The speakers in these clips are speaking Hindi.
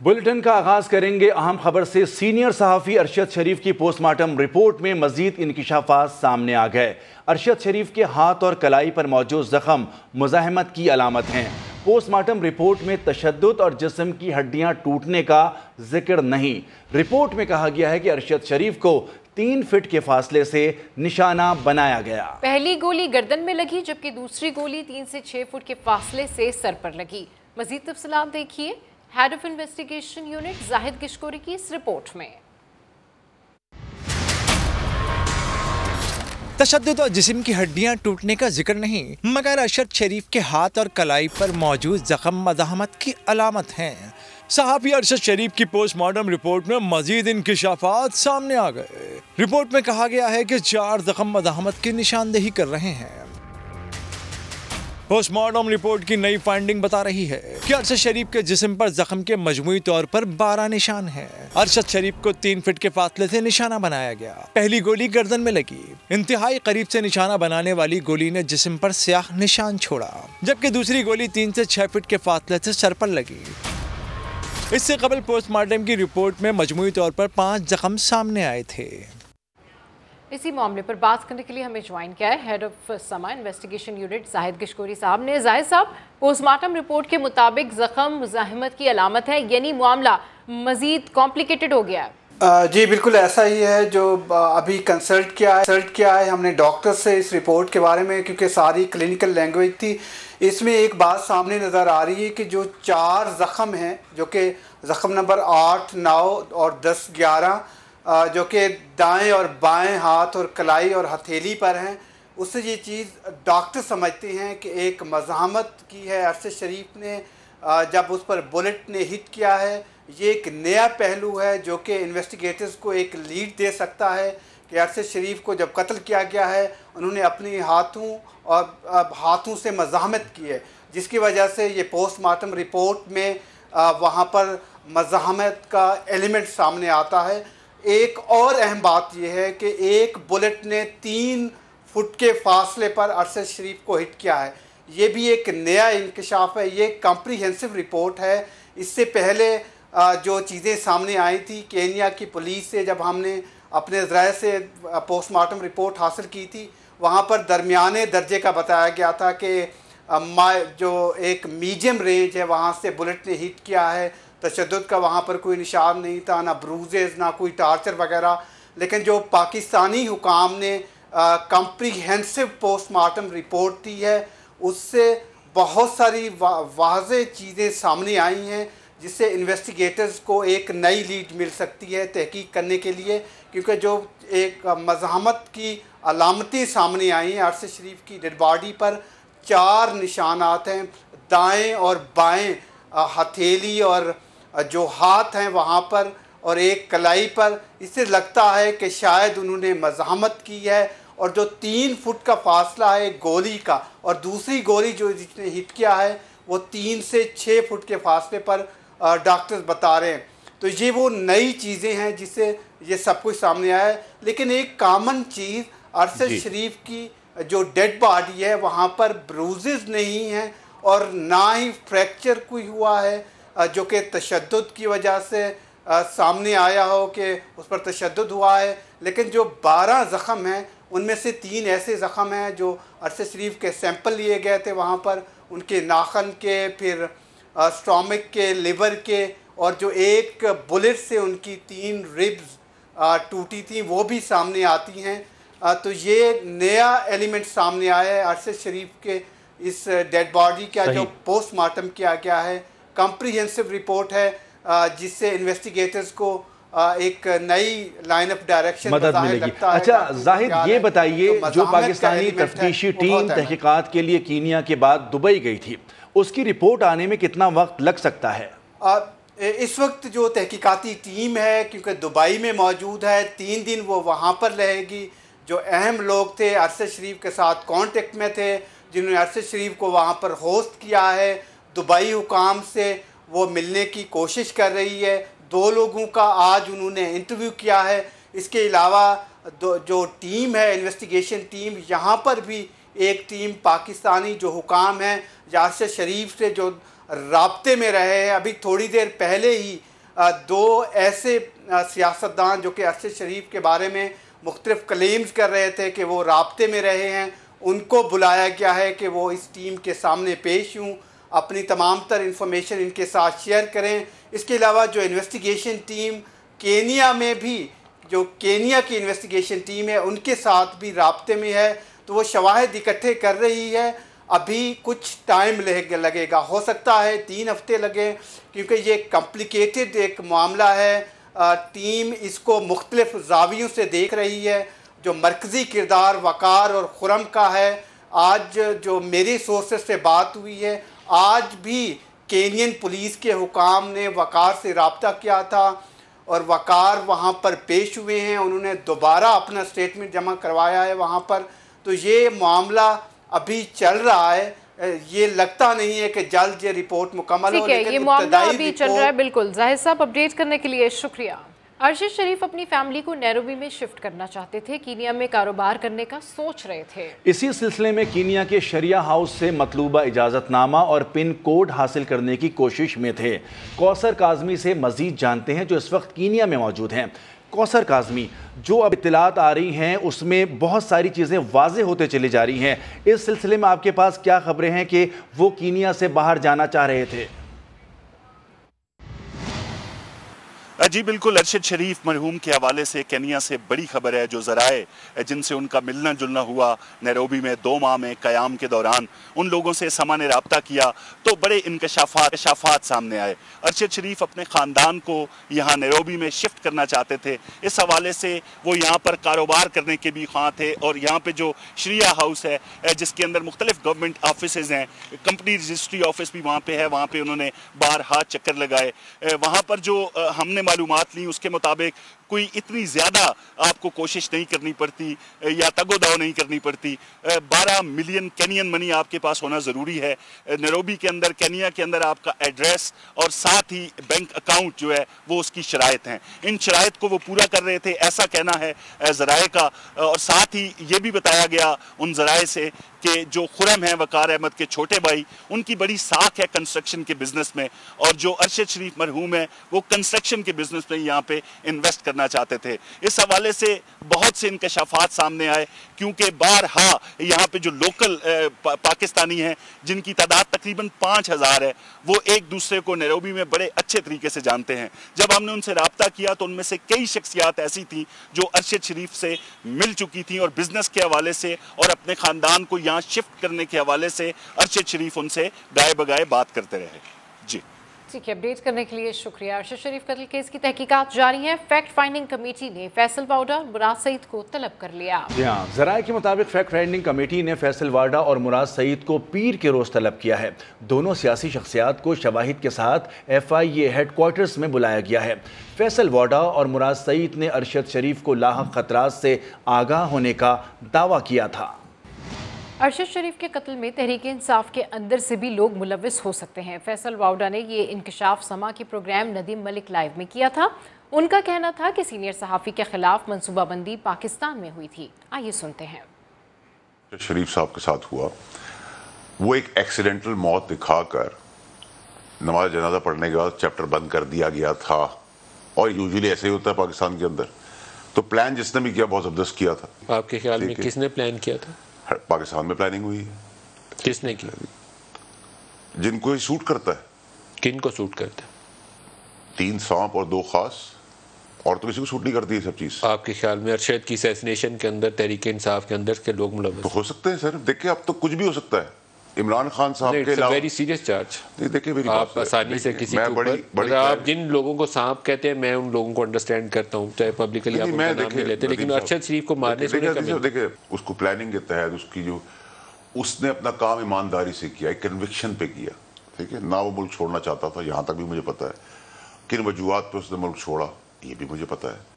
बुलेटिन का आगाज करेंगे अहम खबर से। सीनियर सहाफ़ी अरशद शरीफ की पोस्टमार्टम रिपोर्ट में मजीद इंकिशाफात सामने आ गए। अरशद शरीफ के हाथ और कलाई पर मौजूद जख्म मुज़ाहमत की अलामत हैं। पोस्टमार्टम रिपोर्ट में तशद्दुद और जिस्म की हड्डियां टूटने का जिक्र नहीं। रिपोर्ट में कहा गया है कि अरशद शरीफ को 3 फीट के फासले से निशाना बनाया गया। पहली गोली गर्दन में लगी जबकि दूसरी गोली 3 से 6 फुट के फासले से सर पर लगी। मजीद तफसीलात देखिए head of investigation unit Zahid किशकोरी की इस रिपोर्ट में। तशद्दुद और जिस्म की हड्डियां टूटने का जिक्र नहीं, मगर अरशद शरीफ के हाथ और कलाई पर मौजूद जख्म मज़ाहमत की अलामत हैं। सहाफ़ी अरशद शरीफ की पोस्टमार्टम रिपोर्ट में मजीद इंकिशाफात सामने आ गए। रिपोर्ट में कहा गया है कि 4 जख्म मज़ाहमत की निशानदेही कर रहे हैं। पोस्टमार्टम रिपोर्ट की नई फाइंडिंग बता रही है कि अरशद शरीफ के जिस्म पर जख्म के मजमूई तौर पर 12 निशान हैं। अरशद शरीफ को 3 फीट के फासले से निशाना बनाया गया। पहली गोली गर्दन में लगी। इंतहाई करीब से निशाना बनाने वाली गोली ने जिस्म पर स्याह निशान छोड़ा, जबकि दूसरी गोली 3 से 6 फीट के फासले से सर पर लगी। इससे कबल पोस्टमार्टम की रिपोर्ट में मजमूई तौर पर 5 जख्म सामने आए थे। इसी मामले पर बात करने के लिए हमें ज्वाइन किया है हेड ऑफ समा इन्वेस्टिगेशन यूनिट जाहिद किशकोरी साहब ने। जाहिद साहब, पोस्टमार्टम रिपोर्ट के मुताबिक जख्म मुज़ाहमत की अलामत है, यानी मामला मजीद कॉम्प्लिकेटेड हो गया है। जी बिल्कुल ऐसा ही है। जो अभी कंसल्ट किया है हमने डॉक्टर से इस रिपोर्ट के बारे में, क्योंकि सारी क्लिनिकल लैंग्वेज थी। इसमें एक बात सामने नज़र आ रही है कि जो 4 ज़ख्म हैं, जो कि ज़ख्म नंबर 8, 9 और 10, 11 जो कि दाएं और बाएं हाथ और कलाई और हथेली पर हैं, उससे ये चीज़ डॉक्टर समझते हैं कि एक मज़ाहमत की है अरशद शरीफ ने जब उस पर बुलेट ने हिट किया है। ये एक नया पहलू है जो कि इन्वेस्टिगेटर्स को एक लीड दे सकता है कि अरशद शरीफ को जब कत्ल किया गया है उन्होंने अपने हाथों से मज़ाहमत की है, जिसकी वजह से ये पोस्टमार्टम रिपोर्ट में वहाँ पर मज़ाहमत का एलिमेंट सामने आता है। एक और अहम बात यह है कि एक बुलेट ने 3 फुट के फासले पर अरशद शरीफ को हिट किया है। ये भी एक नया इंकशाफ है, ये कम्प्रीहेंसिव रिपोर्ट है। इससे पहले जो चीज़ें सामने आई थी केन्या की पुलिस से, जब हमने अपने ज़राए से पोस्टमार्टम रिपोर्ट हासिल की थी, वहाँ पर दरमियाने दर्जे का बताया गया था कि जो एक मीडियम रेंज है वहाँ से बुलेट ने हिट किया है। तशद्दुद का वहाँ पर कोई निशान नहीं था, ना ब्रूजेज़, ना कोई टार्चर वगैरह। लेकिन जो पाकिस्तानी हुकाम ने कम्प्रीहेंसिव पोस्टमार्टम रिपोर्ट दी है, उससे बहुत सारी वाज़ेह चीज़ें सामने आई हैं, जिससे इन्वेस्टिगेटर्स को एक नई लीड मिल सकती है तहकीक करने के लिए। क्योंकि जो एक मज़ाहमत की अलामतें सामने आई हैं, अरशद शरीफ की डेड बॉडी पर 4 निशानात हैं, दाएँ और बाएँ हथेली और जो हाथ हैं वहाँ पर और एक कलाई पर। इससे लगता है कि शायद उन्होंने मज़ाहमत की है। और जो 3 फुट का फासला है गोली का, और दूसरी गोली जो जिसने हिट किया है वो 3 से 6 फुट के फासले पर डॉक्टर्स बता रहे हैं। तो ये वो नई चीज़ें हैं जिससे ये सब कुछ सामने आया है। लेकिन एक कॉमन चीज़, अरशद शरीफ की जो डेड बॉडी है वहाँ पर ब्रूजेस नहीं हैं और ना ही फ्रैक्चर कोई हुआ है जो कि तशद्दुद की वजह से सामने आया हो कि उस पर तशद्दुद हुआ है। लेकिन जो 12 ज़ख्म हैं उनमें से 3 ऐसे ज़ख्म हैं जो अरशद शरीफ के सैंपल लिए गए थे वहाँ पर, उनके नाखन के, फिर स्टोमक के, लिवर के, और जो एक बुलेट से उनकी 3 रिब्स टूटी थी वो भी सामने आती हैं। तो ये नया एलिमेंट सामने आया है अरशद शरीफ के इस डेड बॉडी का जो पोस्टमार्टम किया गया है। कम्प्रीहेंसिव रिपोर्ट है जिससे इन्वेस्टिगेटर्स को एक नई लाइन ऑफ डायरेक्शन मदद मिलेगी। अच्छा जाहिद, ये बताइए जो पाकिस्तानी तफ्तीशी टीम तहकीकात के लिए कीनिया के बाद दुबई गई थी, उसकी रिपोर्ट आने में कितना वक्त लग सकता है? इस वक्त जो तहकीकाती टीम है, क्योंकि दुबई में मौजूद है, 3 दिन वो वहाँ पर रहेगी। जो अहम लोग थे अरशद शरीफ के साथ कांटेक्ट में थे, जिन्होंने अरशद शरीफ को वहाँ पर होस्ट किया है, दुबई हुकाम से वो मिलने की कोशिश कर रही है। 2 लोगों का आज उन्होंने इंटरव्यू किया है। इसके अलावा जो टीम है इन्वेस्टिगेशन टीम, यहाँ पर भी एक टीम पाकिस्तानी जो हुकाम हैं या अरशद शरीफ से जो राब्ते में रहे हैं। अभी थोड़ी देर पहले ही दो ऐसे सियासतदान जो कि अरशद शरीफ के बारे में मुख्तलिफ क्लेम्स कर रहे थे कि वो राब्ते में रहे हैं, उनको बुलाया गया है कि वो इस टीम के सामने पेश हों, अपनी तमाम तर इंफॉर्मेशन इनके साथ शेयर करें। इसके अलावा जो इन्वेस्टिगेशन टीम केनिया में भी, जो केनिया की इन्वेस्टिगेशन टीम है, उनके साथ भी राब्ते में है, तो वो शवाहिद इकट्ठे कर रही है। अभी कुछ टाइम लगेगा, हो सकता है 3 हफ्ते लगे, क्योंकि ये कॉम्प्लिकेटेड एक मामला है। टीम इसको मुख्तलिफ ज़ावियों से देख रही है। जो मरकज़ी किरदार वक़ार और खुरम का है, आज जो मेरी सोर्सेस से बात हुई है, आज भी केनियन पुलिस के हुकाम ने वक़ार से रब्ता किया था और वक़ार वहाँ पर पेश हुए हैं। उन्होंने दोबारा अपना स्टेटमेंट जमा करवाया है वहाँ पर। तो ये मामला अभी चल रहा है, ये लगता नहीं है कि जल्द ये रिपोर्ट मुकम्मल हो, लेकिन ये मामला अभी चल रहा है। बिल्कुल जाहिद साहब, अपडेट करने के लिए शुक्रिया। अरशद शरीफ अपनी फैमिली को नैरोबी में शिफ्ट करना चाहते थे, कीनिया में कारोबार करने का सोच रहे थे। इसी सिलसिले में कीनिया के शरिया हाउस से मतलूबा इजाज़तनामा और पिन कोड हासिल करने की कोशिश में थे। कौसर काज़मी से मज़ीद जानते हैं, जो इस वक्त कीनिया में मौजूद हैं। कौसर काज़मी, जो अब इत्तलात आ रही हैं उसमें बहुत सारी चीज़ें वाज़ेह होते चली जा रही हैं। इस सिलसिले में आपके पास क्या खबरें हैं कि वो कीनिया से बाहर जाना चाह रहे थे? जी बिल्कुल, अरशद शरीफ मरहूम के हवाले से केनिया से बड़ी खबर है। जो ज़राए जिनसे उनका मिलना जुलना हुआ नैरोबी में 2 माह में क़याम के दौरान, उन लोगों से समा ने रब्ता किया तो बड़े इंकशाफात सामने आए। अरशद शरीफ अपने ख़ानदान को यहाँ नैरोबी में शिफ्ट करना चाहते थे। इस हवाले से वो यहाँ पर कारोबार करने के भी ख्वाह थे और यहाँ पर जो शरिया हाउस है, जिसके अंदर मुख्तलिफ गवर्नमेंट ऑफिस हैं, कंपनी रजिस्ट्री ऑफिस भी वहाँ पर है, वहाँ पर उन्होंने बारहा चक्कर लगाए। वहाँ पर जो हमने मालूमात ली उसके मुताबिक कोई इतनी ज़्यादा आपको कोशिश नहीं करनी पड़ती या तगोदाव नहीं करनी पड़ती। 12 मिलियन केनियन मनी आपके पास होना ज़रूरी है। नैरोबी के अंदर, केनिया के अंदर आपका एड्रेस और साथ ही बैंक अकाउंट जो है वो उसकी शराइत हैं। इन शराइत को वो पूरा कर रहे थे, ऐसा कहना है ज़राए का। और साथ ही ये भी बताया गया उन ज़राए से कि जो खुरम है वक़ार अहमद के छोटे भाई, उनकी बड़ी साख है कंस्ट्रक्शन के बिज़नेस में, और जो अरशद शरीफ मरहूम है वो कंस्ट्रक्शन के बिज़नेस में यहाँ पे इन्वेस्ट करना चाहते थे। इस हवाले से बहुत से इंकशाफात सामने आए, क्योंकि बारहा यहाँ पे जो लोकल पाकिस्तानी हैं जिनकी तादाद तकरीबन 5000 है, वो एक दूसरे को नैरोबी में बड़े अच्छे तरीके से जानते हैं। जब हमने उनसे रब्ता किया तो उनमें से कई शख्सियात ऐसी थी जो अरशद शरीफ से मिल चुकी थी और बिजनेस के हवाले से और अपने ख़ानदान को यहाँ शिफ्ट करने के हवाले से अरशद शरीफ उनसे गाए बगाए बात करते रहे। जी ठीक है, अपडेट करने के लिए शुक्रिया। अरशद शरीफ कत्ल केस की तहकीकात जारी है। फैक्ट फाइंडिंग कमेटी ने फैसल वाडा और मुराद सईद को तलब कर लिया। जी हाँ, ज़राए के मुताबिक फैक्ट फाइंडिंग कमेटी ने फैसल वाडा और मुराद सईद को पीर के रोज़ तलब किया है। दोनों सियासी शख्सियात को शवाहिद के साथ FIA हेडक्वार्टर्स में बुलाया गया है। फैसल वाडा और मुराद सईद ने अरशद शरीफ को लाहक खतरात से आगाह होने का दावा किया था। अरशद शरीफ के कत्ल में तहरीक इंसाफ के अंदर से भी लोग मुलविस हो सकते हैं। फैसल वाउडा ने ये इंकशाफ समा के प्रोग्राम नदीम मलिक लाइव में किया था। उनका कहना था कि सीनियर सहाफ़ी के खिलाफ मनसूबाबंदी पाकिस्तान में हुई थी। आइए सुनते हैं। शरीफ साहब के साथ हुआ वो एक एक्सीडेंटल मौत दिखाकर नमाज जनाजा पढ़ने के बाद चैप्टर बंद कर दिया गया था, और यूजुअली ऐसे ही होता है पाकिस्तान के अंदर। तो प्लान जिसने भी किया बहुत ज़बरदस्त किया था। आपके ख्याल में किसने प्लान किया था? पाकिस्तान में प्लानिंग हुई है। किसने की? जिनको ही सूट करता है। किन को सूट करता है? 3 सांप और 2 खास, और तो किसी को सूट नहीं करती है सब चीज। आपके ख्याल में अरशद की असैसिनेशन के अंदर तहरीक इंसाफ के अंदर के लोग मुलव्वस तो हो सकते हैं सर? देखिए अब तो कुछ भी हो सकता है। इमरान खान साहब के अलावा वेरी सीरियस चार्ज। देखिए मेरी आप आसानी से किसी के ऊपर, आप जिन लोगों को सांप कहते हैं मैं उन लोगों को अंडरस्टैंड करता हूं, चाहे पब्लिकली आप उनका नाम नहीं लेते, लेकिन अरशद शरीफ को मारने से देखिए उसको प्लानिंग के तहत उसकी जो उसने अपना काम ईमानदारी से किया, एक कन्विक्शन पे किया, ठीक है ना। वो मुल्क छोड़ना चाहता था, यहाँ तक भी मुझे पता है। किन वजूहात पे उसने मुल्क छोड़ा ये भी मुझे पता है।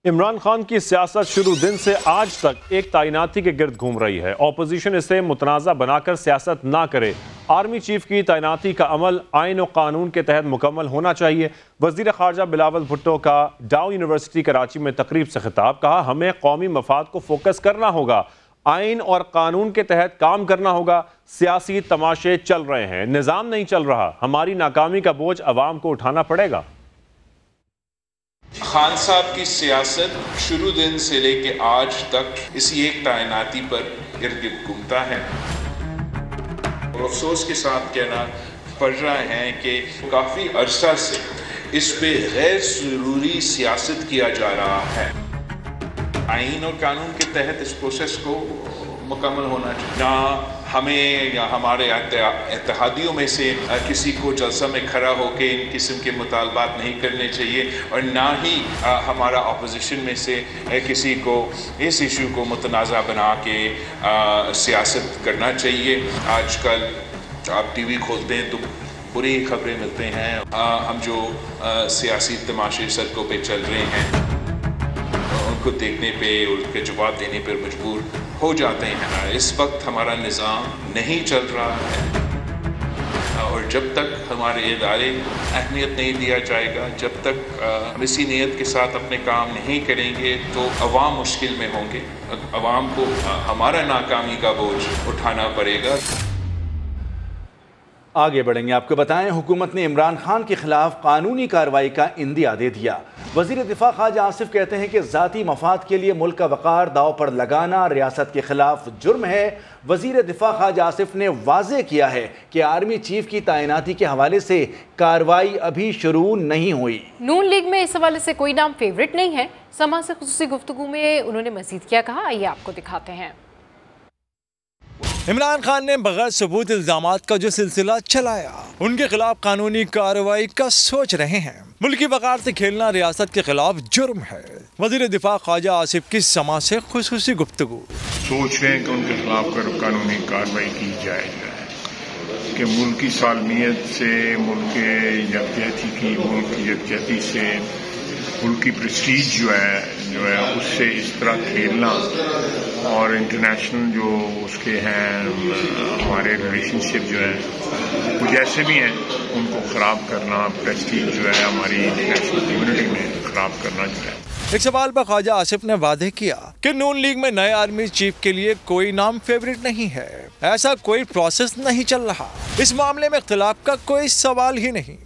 इमरान खान की सियासत शुरू दिन से आज तक एक तैनाती के गिर्द घूम रही है। ऑपोजिशन इसे मुतनाज़ा बनाकर सियासत ना करे। आर्मी चीफ की तैनाती का अमल आइन और कानून के तहत मुकम्मल होना चाहिए। वज़ीर ख़ारजा बिलावल भुट्टो का डाउ यूनिवर्सिटी कराची में तकरीब से खिताब, कहा हमें कौमी मफाद को फोकस करना होगा। आइन और कानून के तहत काम करना होगा। सियासी तमाशे चल रहे हैं, निजाम नहीं चल रहा। हमारी नाकामी का बोझ अवाम को उठाना पड़ेगा। खान साहब की सियासत शुरू दिन से लेके आज तक इसी एक तैनाती पर इर्द गिर्द घूमता है। और अफसोस के साथ कहना पड़ रहा है कि काफ़ी अरसा से इस पे गैर ज़रूरी सियासत किया जा रहा है। आइन और कानून के तहत इस प्रोसेस को मुकम्मल होना चाहिए। ना हमें या हमारे इत्तेहादियों में से किसी को जलसा में खड़ा होकर इन किस्म के मुतालबात नहीं करने चाहिए और ना ही हमारा अपोजिशन में से किसी को इस इशू को मुतनाज़ा बना के सियासत करना चाहिए। आजकल आप टीवी खोलते हैं तो बुरी खबरें मिलते हैं। हम जो सियासी तमाशे सड़कों पे चल रहे हैं उनको देखने पे और उनके जवाब देने पर मजबूर हो जाते हैं। इस वक्त हमारा निज़ाम नहीं चल रहा है और जब तक हमारे इदारे अहमियत नहीं दिया जाएगा, जब तक हम इसी नीयत के साथ अपने काम नहीं करेंगे तो अवाम मुश्किल में होंगे। अवाम को हमारा नाकामी का बोझ उठाना पड़ेगा। आगे बढ़ेंगे, आपको बताएं हुकूमत ने इमरान खान के खिलाफ कानूनी कार्रवाई का इंदिया दे दिया। वज़ीर दिफा ख्वाजा आसिफ कहते हैं कि ज़ाती मफाद के लिए मुल्क का वक़ार दाव पर लगाना रियासत के खिलाफ जुर्म है। वज़ीर दिफा ख्वाजा आसिफ ने वाज़ेह किया है कि आर्मी चीफ की तैनाती के हवाले से कार्रवाई अभी शुरू नहीं हुई। नून लीग में इस हवाले से कोई नाम फेवरेट नहीं है। समा से खुसूसी गुफ्तगू में उन्होंने मज़ीद क्या कहा, आइए आपको दिखाते हैं। इमरान खान ने बगैर सबूत इल्जामात का जो सिलसिला चलाया, उनके खिलाफ कानूनी कार्रवाई का सोच रहे हैं। मुल्की वक़ार से खेलना रियासत के खिलाफ जुर्म है। वज़ीर दिफा ख्वाजा आसिफ की समा से खुसूसी गुफ्तगू। सोच रहे हैं कि उनके खिलाफ कानूनी कार्रवाई की जाए कि मुल्क की सालमियत से, मुल्क के यकजहती की, मुल्क की यकजहती से, मुल्क की प्रेस्टीज जो है उससे इस तरह खेलना और इंटरनेशनल जो उसके हैं हमारे रिलेशनशिप जो है वो जैसे भी हैं उनको ख़राब करना, प्रेस्टीज जो है हमारी इंटरनेशनल कम्युनिटी में ख़राब करना जो है। एक सवाल पर ख्वाजा आसिफ ने वादे किया कि नून लीग में नए आर्मी चीफ के लिए कोई नाम फेवरेट नहीं है। ऐसा कोई प्रोसेस नहीं चल रहा। इस मामले में इख्तिलाफ का कोई सवाल ही नहीं।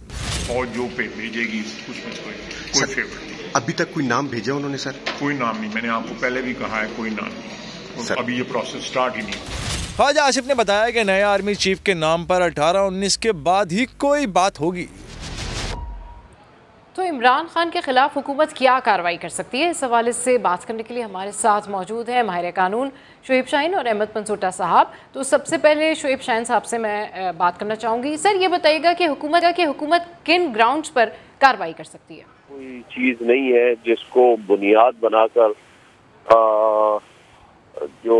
और जो पे भेजेगी उसमें कोई फेवरेट अभी तक कोई नाम भेजा उन्होंने? सर कोई नाम नहीं, मैंने आपको पहले भी कहा है कोई नाम नहीं। अभी ये प्रोसेस स्टार्ट ही नहीं। ख्वाजा आसिफ ने बताया कि नए आर्मी चीफ के नाम पर 18-19 के बाद ही कोई बात होगी। तो इमरान खान के खिलाफ हुकूमत क्या कार्रवाई कर सकती है, इस हवाले से बात करने के लिए हमारे साथ मौजूद हैं माहिर कानून शोएब शाहीन और अहमद मंसूटा साहब। तो सबसे पहले शोएब शाहीन साहब से मैं बात करना चाहूँगी। सर ये बताइएगा कि हुकूमत किन ग्राउंड्स पर कार्रवाई कर सकती है? कोई चीज़ नहीं है जिसको बुनियाद बनाकर जो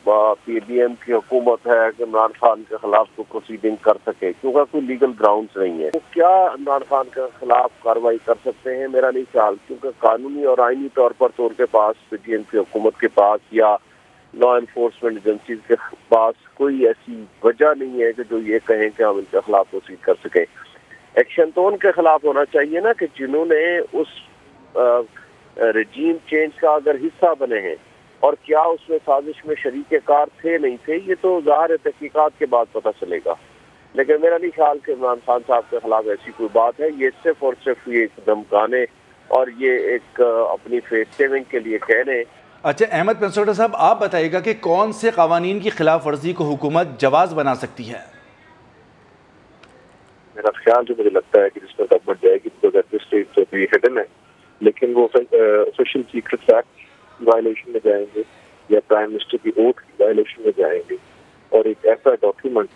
पीडीएम की हुकूमत है कि इमरान खान के खिलाफ तो प्रोसीडिंग कर सके, क्योंकि कोई लीगल ग्राउंड्स नहीं है। तो क्या इमरान खान के खिलाफ कार्रवाई कर सकते हैं? मेरा नहीं ख्याल, क्योंकि कानूनी और आईनी तौर पर तो उनके पास, पीडीएम की हुकूमत के पास या लॉ एनफोर्समेंट एजेंसीज के पास कोई ऐसी वजह नहीं है कि जो ये कहें कि हम इनके खिलाफ प्रोसीड कर सकें। एक्शन तो उनके खिलाफ होना चाहिए ना कि जिन्होंने उस रजीम चेंज का अगर हिस्सा बने हैं, और क्या उसमें साजिश में शरीके कार थे नहीं थे ये तो ज़ाहिर तहकीकात के बाद पता चलेगा। लेकिन मेरा नहीं ख्याल कि इमरान खान साहब के खिलाफ ऐसी कोई बात है। ये सिर्फ और सिर्फ ये एक धमकाने और ये एक अपनी फेस सेविंग के लिए कहने। अच्छा अहमद मंसूटा साहब, आप बताइएगा कि कौन से कवानीन की खिलाफ वर्जी को हुकूमत जवाज बना सकती है? मेरा ख्याल जो मुझे लगता है कि जिस पर गवर्नमेंट जाएगी तो एट दिस स्टेज तो भी हिडन है, लेकिन वो ऑफिशियल सीक्रेट एक्ट वायलेशन में जाएंगे या प्राइम मिनिस्टर की ओथ की वायलेशन में जाएंगे और एक ऐसा डॉक्यूमेंट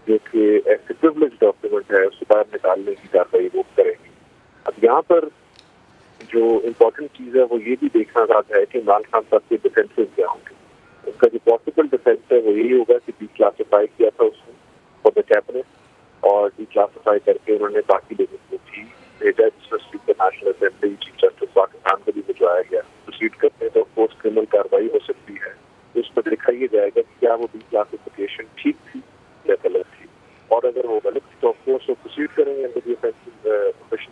जो कि ऐसे प्रिविलेज डॉक्यूमेंट है उससे बाहर निकालने की कार्रवाई वो करेंगे। अब यहाँ पर जो इम्पोर्टेंट चीज़ है वो ये भी देखना चाहता है कि इमरान खान साहब के डिफेंसेस क्या होंगे। उनका जो पॉसिबल डिफेंस है वो यही होगा कि डिक्लासिफाई किया था उसने फॉर द कैबिनेट और डिक्लासिफाई करके उन्होंने बाकी लोगों को भी भेजा, जिसमें speaker national assembly chief justice Pakistan को भी भिजवाया गया। प्रोसीड करते हैं तो ऑफकोर्स क्रिमिनल कार्रवाई हो सकती है। उस पर देखा ये जाएगा कि क्या वो डिक्लासिफिकेशन ठीक थी या गलत थी, और अगर वो गलत थी तो ऑफकोर्स वो प्रोसीड करेंगे अंडर द ऑफेंसिव प्रोफेशन,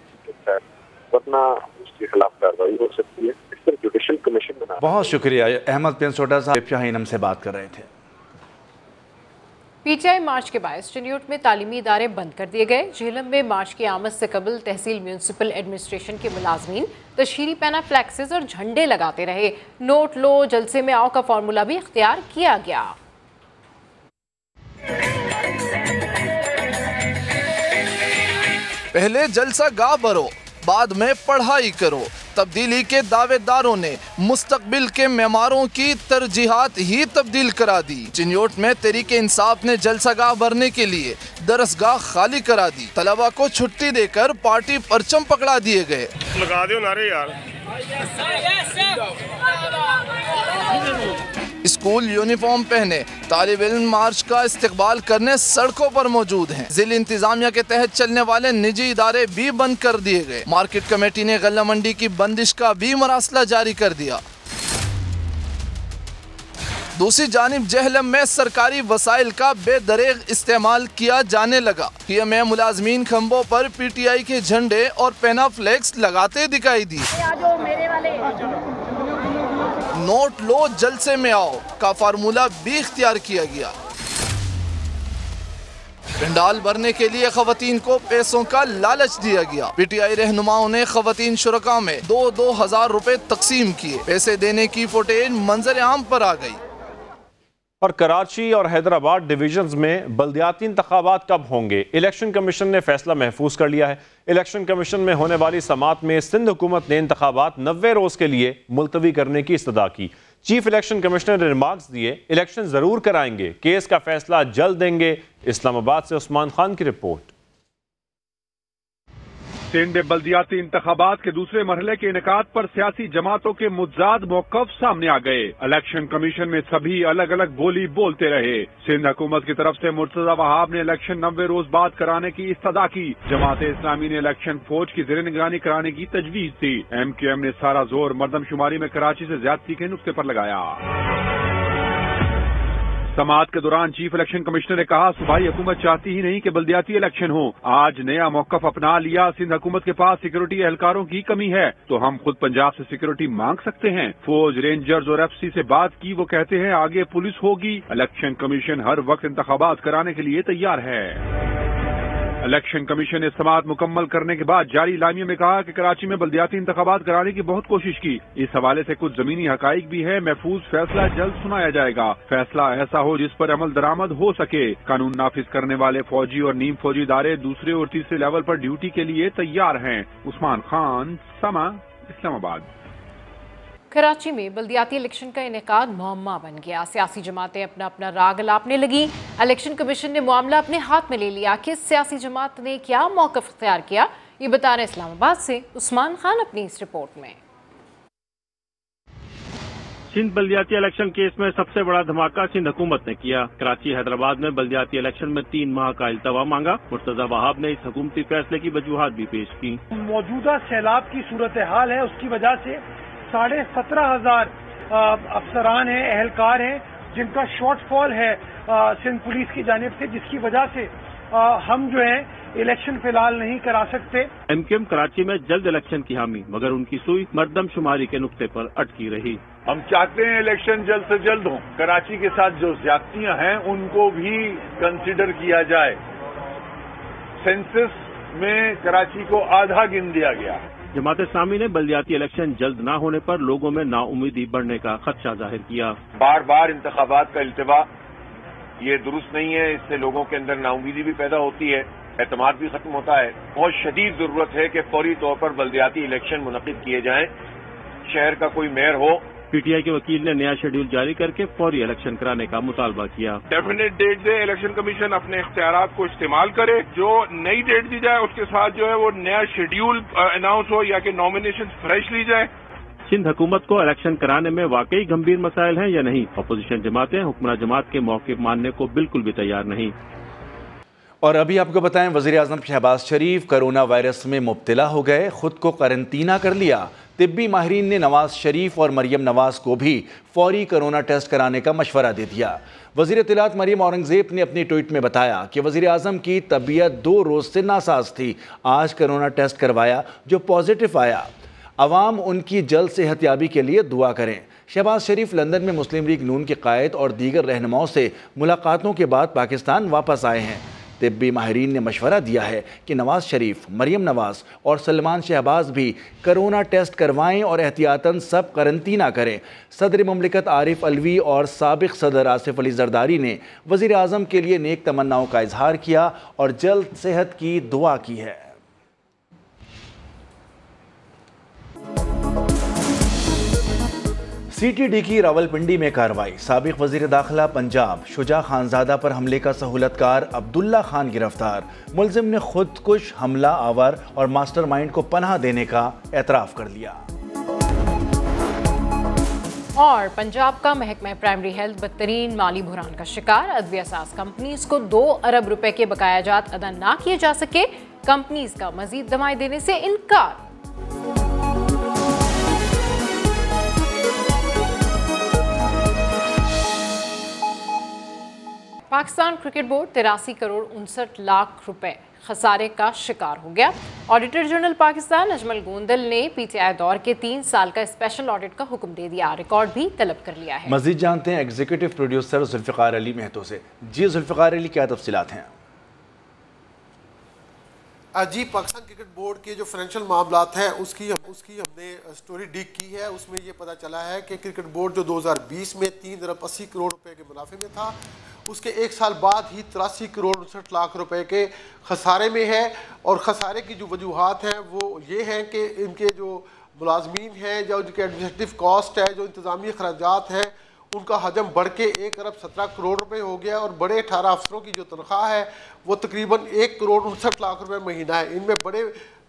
वरना उसके खिलाफ कार्रवाई हो सकती है। इस पर जुडिशल कमीशन बना। बहुत शुक्रिया। अहमद पेंसोटा साहब शाहीन हमसे बात कर रहे थे। पीटीआई मार्च के बायस चिन्योट में तालीमी इदारे बंद कर दिए गए। झेलम में मार्च की आमद से कबल तहसील म्यूनसिपल एडमिनिस्ट्रेशन के मुलाजमीन तशहीरी पैना फ्लैक्सेस और झंडे लगाते रहे। नोट लो जलसे में आओ का फार्मूला भी इख्तियार किया गया। पहले जलसा गा भरो, बाद में पढ़ाई करो। तब्दीली के दावेदारों ने मुस्तकबिल के मेमारों की तरजीहात ही तब्दील करा दी। चिन्योट में तहरीक इंसाफ ने जलसागाह भरने के लिए दरसगाह खाली करा दी। तलबा को छुट्टी देकर पार्टी परचम पकड़ा दिए गए। लगा दो नारे यार। स्कूल यूनिफॉर्म पहने तालिब इल्म मार्च का इस्तकबाल करने सड़कों पर मौजूद हैं। जिला इंतजामिया के तहत चलने वाले निजी इदारे भी बंद कर दिए गए। मार्केट कमेटी ने गल्ला मंडी की बंदिश का भी मरासला जारी कर दिया। दूसरी जानिब जेहलम में सरकारी वसाइल का बेदरेग इस्तेमाल किया जाने लगा। में मुलाजमीन खंभों पर पीटीआई के झंडे और पेना फ्लेक्स लगाते दिखाई दी। नोट लो जलसे में आओ का फार्मूला भी इख्तियार किया गया। पंडाल भरने के लिए खवातीन को पैसों का लालच दिया गया। पीटीआई रहनुमाओं ने खवातीन शुरका में 2-2 हजार रुपए तकसीम किए। पैसे देने की फुटेज मंजर आम पर आ गई। और कराची और हैदराबाद डिवीजन्स में बल्दियाती इंतखाबात कब होंगे? इलेक्शन कमीशन ने फैसला महफूज कर लिया है। इलेक्शन कमीशन में होने वाली समात में सिंध हुकूमत ने इंतखाबात 90 रोज के लिए मुलतवी करने की इस्तदा की। चीफ इलेक्शन कमिश्नर ने रिमार्क्स दिए, इलेक्शन जरूर कराएंगे, केस का फैसला जल्द देंगे। इस्लामाबाद से उस्मान खान की रिपोर्ट। सिंध बल्दियाती इंतखाबात के दूसरे मरहले के इनेकाद पर सियासी जमातों के मुतजाद मौक़िफ़ सामने आ गए। इलेक्शन कमीशन में सभी अलग अलग बोली बोलते रहे। सिंध हुकूमत की तरफ से मुर्तज़ा वहाब ने इलेक्शन 90 रोज बाद कराने की इस्तदा की। जमात इस्लामी ने इलेक्शन फौज की ज़ेर निगरानी कराने की तजवीज़ दी। MQM ने सारा जोर मरदमशुमारी में कराची से ज्यादती के नुक्ते पर लगाया। समात के दौरान चीफ इलेक्शन कमिश्नर ने कहा, सूबाई हुकूमत चाहती ही नहीं कि बल्दियाती इलेक्शन हो। आज नया मौक़िफ़ अपना लिया। सिंध हुकूमत के पास सिक्योरिटी एहलकारों की कमी है तो हम खुद पंजाब से सिक्योरिटी मांग सकते हैं। फौज, रेंजर्स और FC से बात की, वो कहते हैं आगे पुलिस होगी। इलेक्शन कमीशन हर वक्त इंतखाबात कराने के लिए तैयार है। इलेक्शन कमीशन ने समात मुकम्मल करने के बाद जारी इलामिया में कहा कि कराची में बल्दियाती इंतखाबात कराने की बहुत कोशिश की। इस हवाले से कुछ जमीनी हकाइक भी है। महफूज फैसला जल्द सुनाया जाएगा। फैसला ऐसा हो जिस पर अमल दरामद हो सके। कानून नाफिज करने वाले फौजी और नीम फौजी इदारे दूसरे और तीसरे लेवल पर ड्यूटी के लिए तैयार हैं। उस्मान खान, समा, इस्लामाबाद। कराची में बल्दियाती इलेक्शन का इनेकाद मुअम्मा बन गया। सियासी जमातें अपना अपना राग अलापने लगी। इलेक्शन कमीशन ने मामला अपने हाथ में ले लिया। किस सियासी जमात ने क्या मौक़िफ़ इख्तियार किया, ये बता रहे इस्लामाबाद से उस्मान खान अपनी इस रिपोर्ट में। सिंध बल्दियाती इलेक्शन केस में सबसे बड़ा धमाका सिंध हुकूमत ने किया। कराची हैदराबाद में बल्दियाती इलेक्शन में 3 माह का इल्तवा मांगा। मुर्तज़ा वहाब ने इस हुकूमती फैसले की वजूहात भी पेश की। मौजूदा सैलाब की सूरत हाल है, उसकी वजह से 17,500 अफसरान हैं, एहलकार हैं, जिनका शॉर्टफॉल है सिंध पुलिस की जानिब से, जिसकी वजह से हम जो है इलेक्शन फिलहाल नहीं करा सकते। MQM कराची में जल्द इलेक्शन की हामी, मगर उनकी सुई मरदमशुमारी के नुक्ते पर अटकी रही। हम चाहते हैं इलेक्शन जल्द से जल्द हो। कराची के साथ जो ज्यादतियां हैं उनको भी कंसिडर किया जाए। सेंसस में कराची को आधा गिन दिया गया। जमात इस्लामी ने बल्दियाती इलेक्शन जल्द न होने पर लोगों में नाउमीदी बढ़ने का खदशा जाहिर किया। बार बार इंतखाबात का इल्तिवा ये दुरुस्त नहीं है। इससे लोगों के अंदर नाउमीदी भी पैदा होती है, एतमाद भी खत्म होता है। बहुत शदीद जरूरत है कि फौरी तौर पर बल्दियाती इलेक्शन मुनक्किद किए जाएं। शहर का कोई मेयर हो। PTI के वकील ने नया शेड्यूल जारी करके फौरी इलेक्शन कराने का मुतालबा किया। डेफिनेट डेट दे, इलेक्शन कमीशन अपने इख्तियारात को इस्तेमाल करे। जो नई डेट दी जाए उसके साथ जो है वो नया शेड्यूल अनाउंस हो या कि नॉमिनेशन फ्रेश ली जाए। सिंध हुकूमत को इलेक्शन कराने में वाकई गंभीर मसाइल हैं या नहीं? अपोजिशन जमातें हुक्मरान जमात के मौक़िफ़ मानने को बिल्कुल भी तैयार नहीं। और अभी आपको बताएं, वज़ीर आज़म शहबाज शरीफ कोरोना वायरस में मुब्तला हो गए, खुद को क्वारंटीना कर लिया। तिब्बी माहिरीन ने नवाज शरीफ और मरियम नवाज को भी फौरी कोरोना टेस्ट कराने का मशवरा दे दिया। वज़ीर इत्तलात मरियम औरंगज़ेब ने अपनी ट्वीट में बताया कि वज़ीर आज़म की तबीयत 2 रोज़ से नासाज थी। आज कोरोना टेस्ट करवाया जो पॉजिटिव आया। अवाम उनकी जल्द सेहतयाबी के लिए दुआ करें। शहबाज शरीफ लंदन में मुस्लिम लीग नून के कायद और दीगर रहनुमाओं से मुलाकातों के बाद पाकिस्तान वापस आए हैं। तिब्बी माहिरीन ने मशवरा दिया है कि नवाज शरीफ, मरियम नवाज और सलमान शहबाज भी कोरोना टेस्ट करवाएं और एहतियातन सब करंतना करें। सदर ममलिकत आरिफ अलवी और साबिक सदर आसिफ अली जरदारी ने वज़ीर आज़म के लिए नेक तमन्नाओं का इजहार किया और जल्द सेहत की दुआ की है। CTD की रावलपिंडी में कार्रवाई। साबिक वजीर दाखिला पंजाब शुजा खानजादा पर हमले का सहूलतकार अब्दुल्ला खान गिरफ्तार। मुलजिम ने खुदकुश, हमला आवर और मास्टरमाइंड को पनाह देने का एतराफ़ कर लिया। और पंजाब का महकमा प्राइमरी हेल्थ बदतरीन माली बुहरान का शिकार। अदविया साज कंपनीज को 2 अरब रुपए के बकायाजात अदा ना किए जा सके। कंपनीज का मजीद दमाई देने से इनकार। पाकिस्तान क्रिकेट बोर्ड 83 करोड़ 59 लाख रुपए खसारे का शिकार हो गया। ऑडिटर जनरल पाकिस्तान अजमल गोंदल ने PTI दौर के 3 साल का स्पेशल ऑडिट का हुक्म दे दिया। रिकॉर्ड भी तलब कर लिया है। मजीद जानते हैं एग्जीक्यूटिव प्रोड्यूसर जुल्फिकार अली महतो से। जी जुल्फिकार अली, क्या तफसीलात हैं? जी, पाकिस्तान क्रिकेट बोर्ड के जो फाइनेंशियल मामलात हैं उसकी हमने स्टोरी डिग की है। उसमें ये पता चला है कि क्रिकेट बोर्ड जो 2020 में 3 अरब 80 करोड़ रुपए के मुनाफे में था, उसके 1 साल बाद ही 83 करोड़ 59 लाख रुपए के खसारे में है। और खसारे की जो वजूहात हैं वो ये हैं कि इनके जो मुलाजमीन हैं, जो उनके एडमिनिस्ट्रेटिव कॉस्ट है, जो इंतज़ामी खर्चात हैं, उनका हजम बढ़ के 1 अरब 17 करोड़ रुपए हो गया। और बड़े 18 अफसरों की जो तनख्वाह है वो तकरीबन 1 करोड़ 59 लाख रुपए महीना है। इनमें बड़े